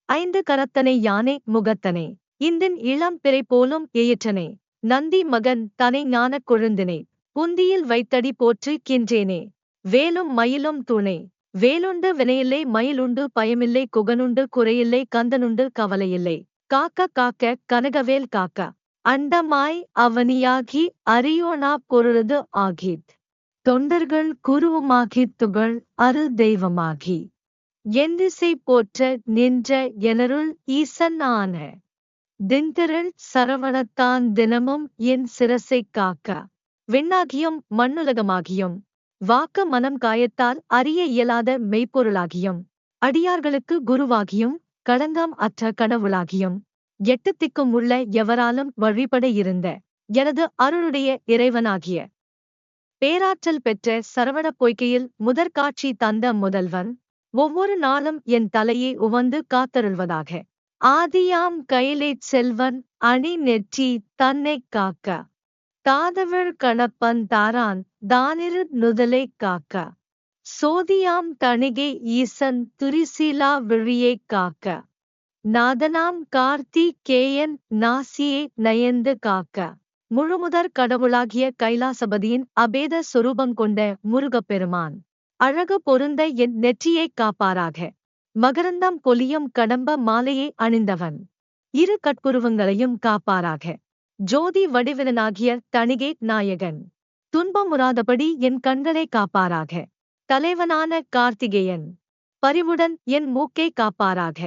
ஐந்து கரத்தனை யானை முகத்தனை இந்தின் இளம் பிறை போலும் எயிற்றனே நந்தி மகன் தனை ஞானக் கொழுந்தினை புந்தியில் வைத்தடி போற்றுகின்றேனே வேலும் மயிலும் துணை வேலுண்டு வினையில்லை மயிலுண்டு பயமில்லை குகனுண்டு குறையில்லை கந்தனுண்டு கவலையில்லை காக்க காக்க கனகவேல் காக்க அண்டமாய் அவனியாகி அரியோனா பொருளது ஆகித் தொண்டர்கள் குருவுமாகித் துகள் அரு தெய்வமாகி எந்திசை போற்ற நின்ற எனருள் ஈசன் ஆன திந்திரள் சரவணத்தான் தினமும் என் சிரசைக் காக்க விண்ணாகியும் மண்ணுலகமாகியும் வாக்க மனம் காயத்தால் அறிய இயலாத மெய்ப்பொருளாகியும் அடியார்களுக்கு குருவாகியும் களங்கம் அற்ற கடவுளாகியும் எட்டு திக்கும் உள்ள எவராலும் வழிபட இருந்த எனது அருளுடைய இறைவனாகிய பேராற்றல் பெற்ற சரவண பொய்கையில் முதற்காட்சி தந்த முதல்வன் ஒவ்வொரு நாளும் என் தலையை உவந்து காத்தருள்வதாக ஆதியாம் கையிலேச் செல்வன் அணி நெற்றி தன்னைக் காக்க தாதவள் கணப்பன் தாரான் தானிரு நுதலைக் காக்க சோதியாம் தணிகை ஈசன் துரிசீலா விழியைக் காக்க நாதனாம் கார்த்தி கேயன் நாசியை நயந்து காக்க முழுமுதற் கடவுளாகிய கைலாசபதியின் அபேத சொரூபம் கொண்ட முருகப்பெருமான் அழகு பொருந்த என் நெற்றியைக் காப்பாராக மகரந்தம் பொலியும் கடம்ப மாலையை அணிந்தவன் இரு கட்புருவங்களையும் காப்பாராக ஜோதி வடிவிலனாகிய தணிகை நாயகன் துன்பமுறாதபடி என் கண்களை காப்பாராக தலைவனான கார்த்திகேயன் பரிவுடன் என் மூக்கை காப்பாராக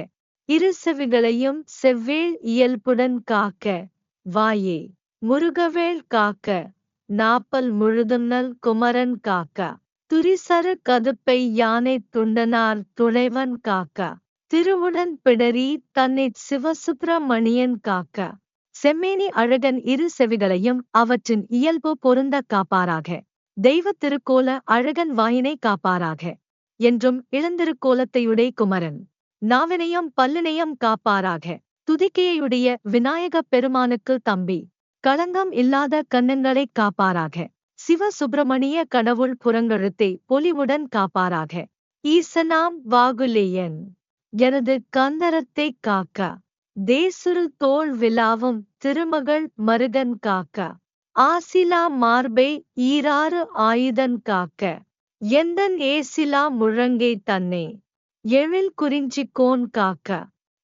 இரு செவிகளையும் செவ்வேள் இயல்புடன் காக்க வாயே முருகவேள் காக்க நாப்பல் முழுதுநல் குமரன் காக்க துரிசரு கதுப்பை யானை துண்டனார் துணைவன் காக்க திருவுடன் பிடரி தன்னை சிவசுப்பிரமணியன் காக்க செம்மேனி அழகன் இரு செவிகளையும் அவற்றின் இயல்பு பொருந்த காப்பாராக தெய்வ திருக்கோல அழகன் வாயினை காப்பாராக என்றும் இளந்திருக்கோலத்தையுடை குமரன் நாவினையும் பல்லினையும் காப்பாராக துதிக்கையுடைய விநாயகப் பெருமானுக்கு தம்பி களங்கம் இல்லாத கண்ணங்களைக் காப்பாராக சிவசுப்பிரமணிய கடவுள் புறங்கழுத்தை பொலிவுடன் காப்பாராக ஈசனாம் வாகுலேயன் எனது கந்தரத்தைக் காக்க தேசுரு தோள் விழாவும் திருமகள் மருகன் காக்க ஆசிலா மார்பை ஈராறு ஆயுதன் காக்க எந்தன் ஏசிலா முழங்கை தன்னை எழில் குறிஞ்சிக்கோன் காக்க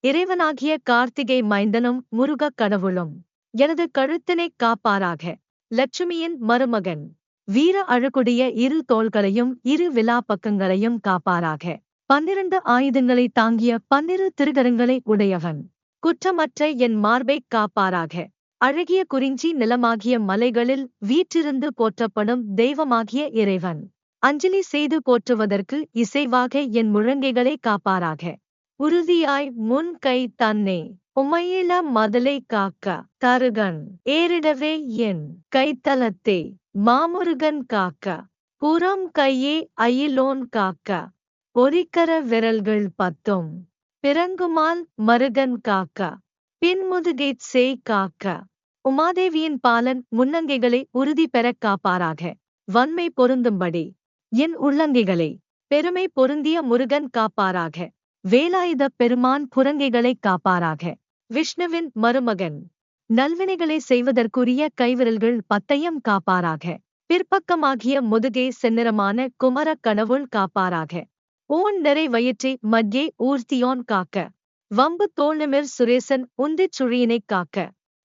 இறைவனாகிய கார்த்திகை மைந்தனும் முருகக் கடவுளும் எனது கழுத்தினைக் காப்பாராக லட்சுமியின் மருமகன் வீர அழகுடைய இரு தோள்களையும் இரு விலா பக்கங்களையும் காப்பாராக 12 ஆயுதங்களை தாங்கிய 12 திருகரங்களை உடையவன் குற்றமற்ற என் மார்பைக் காப்பாராக அழகிய குறிஞ்சி நிலமாகிய மலைகளில் வீற்றிருந்து போற்றப்படும் தெய்வமாகிய இறைவன் அஞ்சலி செய்து போற்றுவதற்கு இசைவாக என் முழங்கைகளை காப்பாராக உறுதியாய் முன் கை தன்னே உமையில மதலை காக்க தருகன் ஏறிடவே என் கைத்தலத்தே மாமுருகன் காக்க புறம் கையே அயிலோன் காக்க பொறிக்கர விரல்கள் 10 பிறங்குமால் மருகன் காக்க பின்முதுகைச் சேய் காக்க உமாதேவியின் பாலன் முன்னங்கைகளை உறுதி பெறக் காப்பாராக வன்மை பொருந்தும்படி என் உள்ளங்கைகளை பெருமை பொருந்திய முருகன் காப்பாராக வேலாயுதப் பெருமான் புறங்கைகளைக் காப்பாராக விஷ்ணுவின் மருமகன் நல்வினைகளை செய்வதற்குரிய கைவிரல்கள் 10 காப்பாராக பிற்பக்கமாகிய முதுகை செந்நிறமான குமரக் கடவுள் காப்பாராக ஊன் நிறை வயிற்றை மத்தியே ஊர்த்தியோன் காக்க வம்பு தோள்நிமிர் சுரேசன் உந்திச் சுழியினைக் காக்க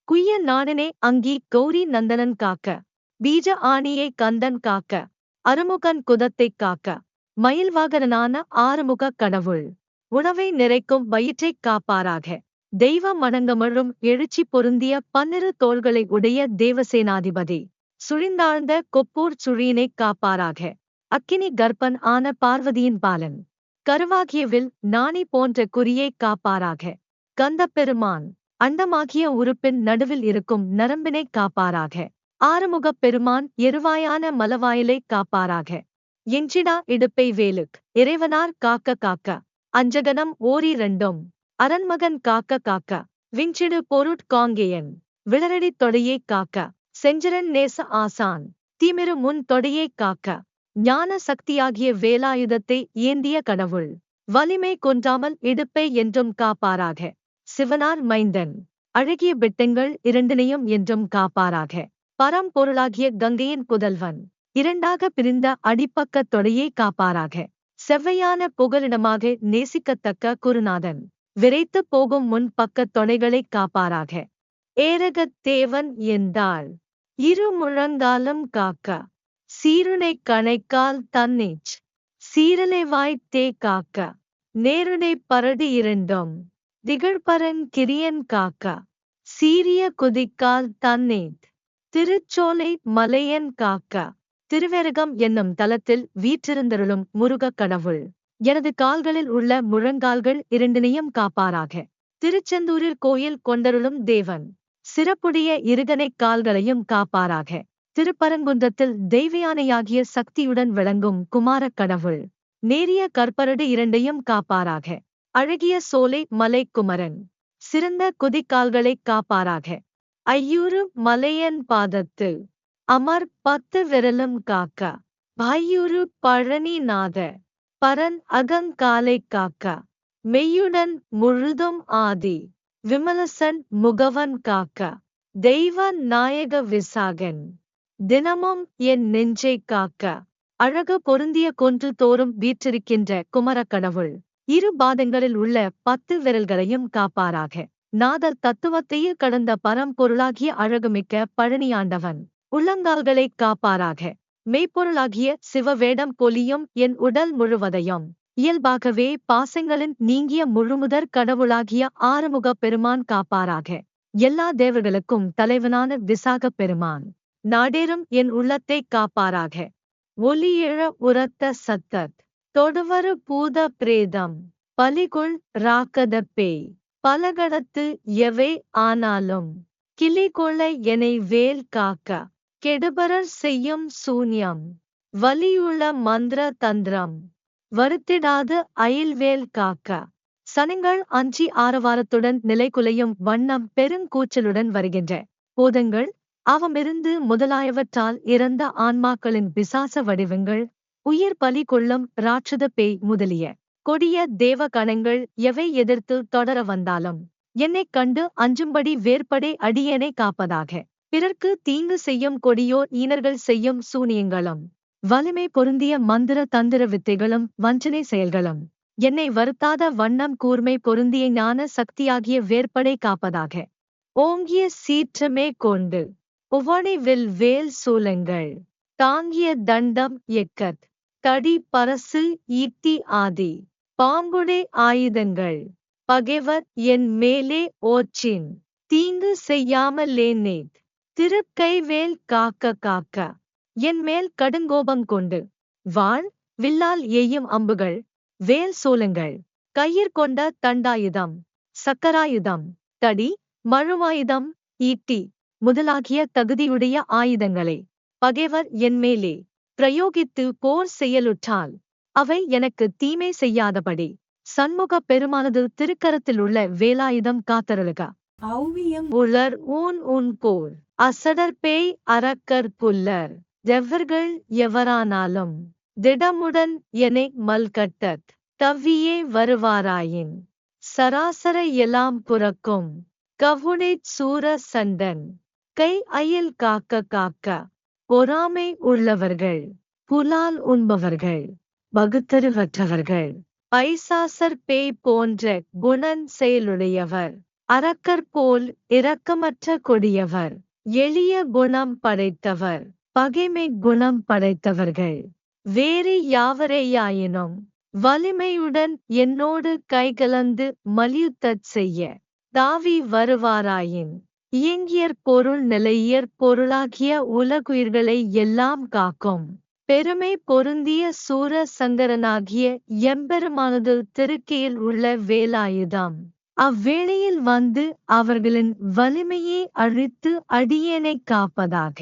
குய்ய நாடனே அங்கி கௌரி நந்தனன் காக்க பீஜ ஆணியை கந்தன் காக்க அருமுகன் குதத்தைக் காக்க மயில்வாகனான ஆறுமுகக் கடவுள் உணவை நிறைக்கும் வயிற்றைக் காப்பாராக தெய்வ மணங்கமழும் எழுச்சி பொருந்திய 12 தோள்களை உடைய தேவசேனாதிபதி சுழிந்தாழ்ந்த கொப்பூர் சுழியினைக் காப்பாராக அக்கினி கர்ப்பன் ஆன பார்வதியின் பாலன் கருவாகியவில் நாணி போன்ற குறியைக் காப்பாராக கந்தப்பெருமான் அண்டமாகிய உறுப்பின் நடுவில் இருக்கும் நரம்பினைக் காப்பாராக ஆறுமுகப் பெருமான் எருவாயான மலவாயிலைக் காப்பாராக எஞ்சிடா இடுப்பை வேலுக் இறைவனார் காக்க காக்க அஞ்சகனம் ஓரிரண்டும் அரண்மகன் காக்க காக்க விஞ்சிடு பொருட் காங்கேயன் விளரடித் தொடையைக் காக்க செஞ்சரன் நேச ஆசான் தீமிரு முன் தொடையைக் காக்க ஞான சக்தியாகிய வேலாயுதத்தை ஏந்திய கடவுள் வலிமை கொன்றாமல் இடுப்பை என்றும் காப்பாராக. சிவனார் மைந்தன் அழகிய பெட்டங்கள் இரண்டினையும் என்றும் காப்பாராக. பரம்பொருளாகிய கங்கையின் புதல்வன் இரண்டாக பிரிந்த அடிப்பக்கத் தொடையை காப்பாராக. செவ்வையான புகலிடமாக நேசிக்கத்தக்க குருநாதன் விரைத்துப் போகும் முன் பக்கத் தொடைகளைக் காப்பாராக. ஏரகத் தேவன் என்றாள் இரு முழங்காலும் காக்க. சீருணைக் கணைக்கால் தன்னேச் சீரலைவாய்த் தே காக்க. நேருடைப் பரடி இரண்டும் திகழ்பரன் கிரியன் காக்க. சீரிய குதிக்கால் தன்னேத் திருச்சோலை மலையன் காக்க. திருவேரகம் என்னும் தலத்தில் வீற்றிருந்தருளும் முருகக் கடவுள் எனது கால்களில் உள்ள முழங்கால்கள் இரண்டினையும் காப்பாராக. திருச்செந்தூரில் கோயில் கொண்டருளும் தேவன் சிறப்புடைய இருகணைக் கால்களையும் காப்பாராக. திருப்பரங்குன்றத்தில் தெய்வயானையாகிய சக்தியுடன் விளங்கும் குமாரக் கடவுள் நேரிய கற்பரடு இரண்டையும் காப்பாராக. அழகிய சோலை மலை குமரன் சிறந்த குதிக்கால்களைக் காப்பாராக. ஐயூறு மலையன் பாதத்து அமர் 10 விரலும் காக்க. பையூறு பழனிநாத பரன் அகங்காலைக் காக்க. மெய்யுடன் முழுதும் ஆதி விமலசன் முகவன் காக்க. தெய்வ நாயக விசாகன் தினமும் என் நெஞ்சைக் காக்க. அழகு பொருந்திய கொன்று தோறும் வீற்றிருக்கின்ற குமரக்கடவுள் இரு பாதங்களில் உள்ள 10 விரல்களையும் காப்பாராக. நாதர் தத்துவத்தையே கடந்த பரம்பொருளாகிய அழகுமிக்க பழனியாண்டவன் உள்ளங்கால்களைக் காப்பாராக. மெய்ப்பொருளாகிய சிவவேடம் பொலியும் என் உடல் முழுவதையும் இயல்பாகவே பாசங்களின் நீங்கிய முழுமுதற் கடவுளாகிய ஆறுமுகப் பெருமான் காப்பாராக. எல்லா தேவர்களுக்கும் தலைவனான விசாகப் பெருமான் நாடேறும் என் உள்ளத்தைக் காப்பாராக. ஒலியெழ உரத்த சத்தத் தொடுவரு பூத பிரேதம் பலிகுள் ராக்கத பேய் பலகடத்து எவை ஆனாலும் கிளிகொள எனை வேல் காக்க. கெடுபரர் செய்யும் சூன்யம் வலியுள்ள மந்திர தந்திரம் வருத்திடாது அயில்வேல் காக்க. சனங்கள் அஞ்சி ஆரவாரத்துடன் நிலைகுலையும் வண்ணம் பெருங்கூச்சலுடன் வருகின்ற பூதங்கள் அவமிருந்து முதலாயவற்றால் இறந்த ஆன்மாக்களின் பிசாச வடிவங்கள் உயிர் பலி கொள்ளும் ராட்சத பேய் முதலிய கொடிய தேவ கணங்கள் எவை எதிர்த்து தொடர வந்தாலும் என்னைக் கண்டு அஞ்சும்படி வேற்படை அடியேனை காப்பதாக. பிறர்க்கு தீங்கு செய்யும் கொடியோர் ஈனர்கள் செய்யும் சூனியங்களும் வலிமை பொருந்திய மந்திர தந்திர வித்தைகளும் வஞ்சனை செயல்களும் என்னை வருத்தாத வண்ணம் கூர்மை பொருந்திய ஞான சக்தியாகிய வேற்படை காப்பதாக. ஓங்கிய சீற்றமே கொண்டு உவணி வில் வேல் சூலங்கள் தாங்கிய தண்டம் எக்கத் தடி பரசு ஈட்டி ஆதி பாம்புடை ஆயுதங்கள் பகைவர் என் மேலே ஓச்சின் தீங்கு செய்யாமலேனேத் திருக்கைவேல் காக்க காக்க. என் மேல் கடுங்கோபம் கொண்டு வாள் வில்லால் ஏயும் அம்புகள் வேல் சூலங்கள் கையிற் கொண்ட தண்டாயுதம் சக்கராயுதம் தடி மழுவாயுதம் ஈட்டி முதலாகிய தகுதியுடைய ஆயுதங்களை பகைவர் என்மேலே பிரயோகித்து போர் செயலுற்றால் அவை எனக்கு தீமை செய்யாதபடி சண்முகப் பெருமானது திருக்கரத்திலுள்ள வேலாயுதம் காத்தருளுக. ஔவியம் உளர் ஊன் போர் அசடர்பேய் அரக்கர் புல்லர் தெவ்வர்கள் எவரானாலும் திடமுடன் எனை மல்கட்டத் தவ்வியே வருவாராயின் சராசர எல்லாம் புறக்கும் கவுனைச் சூர சண்டன் கை அயில் காக்க காக்க. பொறாமை உள்ளவர்கள் புலால் உண்பவர்கள் பகுத்தறிவற்றவர்கள் பைசாசர் பேய் போன்ற குணன் செயலுடையவர் அரக்கர் போல் இரக்கமற்ற கொடியவர் எளிய குணம் படைத்தவர் பகைமை குணம் படைத்தவர்கள் வேறு யாவரேயாயினும் வலிமையுடன் என்னோடு கைகலந்து மல்யுத்தச் செய்ய தாவி வருவாராயின் இயங்கியற் பொருள் நிலையியற் பொருளாகிய உலகுயிர்களை எல்லாம் காக்கும் பெருமை பொருந்திய சூர சங்கரனாகிய எம்பெருமானது திருக்கையில் உள்ள வேலாயுதம் அவ்வேளையில் வந்து அவர்களின் வலிமையை அழித்து அடியேனைக் காப்பதாக.